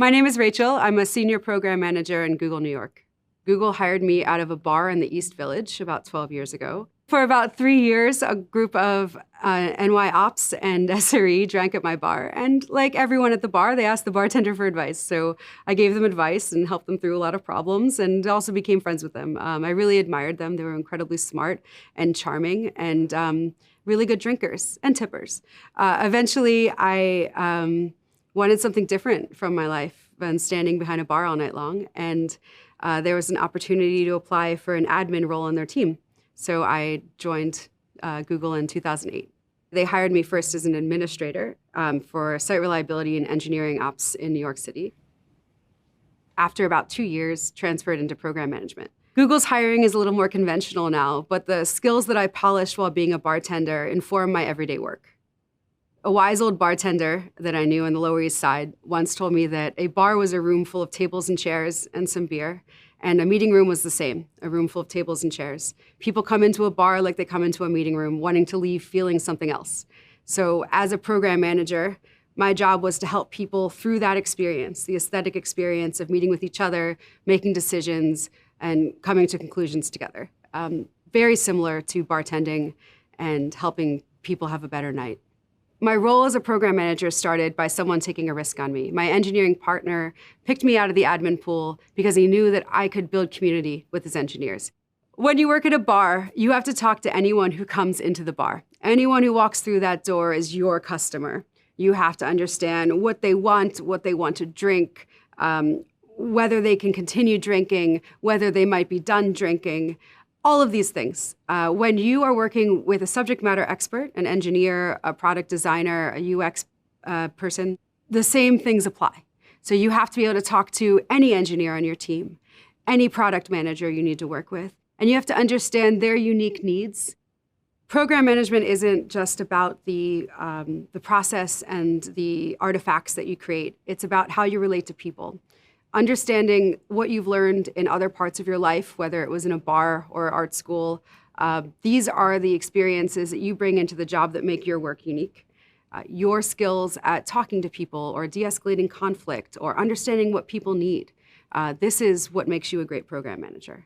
My name is Rachel. I'm a senior program manager in Google New York. Google hired me out of a bar in the East Village about 12 years ago. For about 3 years, a group of NY Ops and SRE drank at my bar. And like everyone at the bar, they asked the bartender for advice. So I gave them advice and helped them through a lot of problems and also became friends with them. I really admired them. They were incredibly smart and charming and really good drinkers and tippers. Eventually, I wanted something different from my life than standing behind a bar all night long. And there was an opportunity to apply for an admin role on their team. So I joined Google in 2008. They hired me first as an administrator for site reliability and engineering ops in New York City. After about 2 years, transferred into program management. Google's hiring is a little more conventional now, but the skills that I polished while being a bartender inform my everyday work. A wise old bartender that I knew on the Lower East Side once told me that a bar was a room full of tables and chairs and some beer, and a meeting room was the same, a room full of tables and chairs. People come into a bar like they come into a meeting room, wanting to leave feeling something else. So as a program manager, my job was to help people through that experience, the aesthetic experience of meeting with each other, making decisions, and coming to conclusions together. Very similar to bartending and helping people have a better night. My role as a program manager started by someone taking a risk on me. My engineering partner picked me out of the admin pool because he knew that I could build community with his engineers. When you work at a bar, you have to talk to anyone who comes into the bar. Anyone who walks through that door is your customer. You have to understand what they want to drink, whether they can continue drinking, whether they might be done drinking. All of these things. When you are working with a subject matter expert, an engineer, a product designer, a UX person, the same things apply. So you have to be able to talk to any engineer on your team, any product manager you need to work with, and you have to understand their unique needs. Program management isn't just about the process and the artifacts that you create. It's about how you relate to people. Understanding what you've learned in other parts of your life, whether it was in a bar or art school, these are the experiences that you bring into the job that make your work unique. Your skills at talking to people or de-escalating conflict or understanding what people need. This is what makes you a great program manager.